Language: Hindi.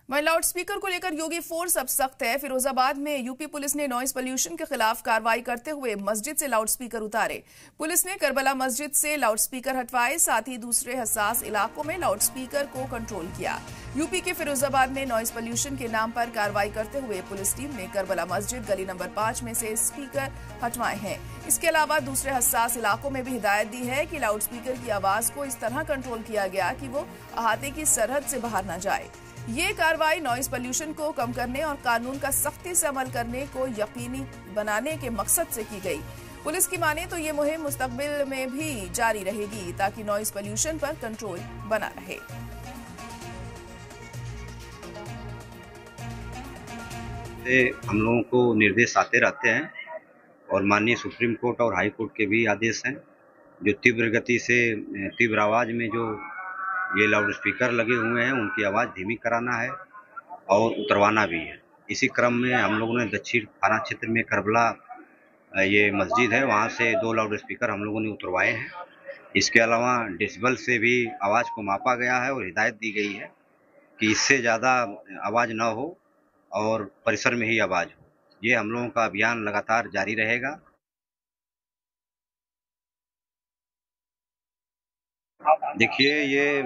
वहीं लाउड स्पीकर को लेकर योगी फोर्स अब सख्त है। फिरोजाबाद में यूपी पुलिस ने नॉइज पोल्यूशन के खिलाफ कार्रवाई करते हुए मस्जिद से लाउड स्पीकर उतारे। पुलिस ने करबला मस्जिद से लाउड स्पीकर हटवाए, साथ ही दूसरे हसास इलाकों में लाउड स्पीकर को कंट्रोल किया। यूपी के फिरोजाबाद में नॉइज पोल्यूशन के नाम पर कार्रवाई करते हुए पुलिस टीम ने करबला मस्जिद गली नंबर 5 में से स्पीकर हटवाए हैं। इसके अलावा दूसरे हसास इलाकों में भी हिदायत दी है कि लाउड स्पीकर की आवाज को इस तरह कंट्रोल किया गया कि वो अहाते की सरहद से बाहर न जाए। ये कार्रवाई नॉइज पोल्यूशन को कम करने और कानून का सख्ती से अमल करने को यकीनी बनाने के मकसद से की गई। पुलिस की माने तो ये मुहिम मुस्तकबिल में भी जारी रहेगी ताकि नॉइज पोल्यूशन पर कंट्रोल बना रहे। हम लोगों को निर्देश आते रहते हैं और माननीय सुप्रीम कोर्ट और हाई कोर्ट के भी आदेश हैं। जो तीव्र गति से तीव्र आवाज में जो ये लाउड स्पीकर लगे हुए हैं उनकी आवाज़ धीमी कराना है और उतरवाना भी है। इसी क्रम में हम लोगों ने दक्षिण थाना क्षेत्र में करबला ये मस्जिद है, वहाँ से 2 लाउड स्पीकर हम लोगों ने उतरवाए हैं। इसके अलावा डेसिबल से भी आवाज़ को मापा गया है और हिदायत दी गई है कि इससे ज़्यादा आवाज़ न हो और परिसर में ही आवाज़ हो। ये हम लोगों का अभियान लगातार जारी रहेगा। देखिए ये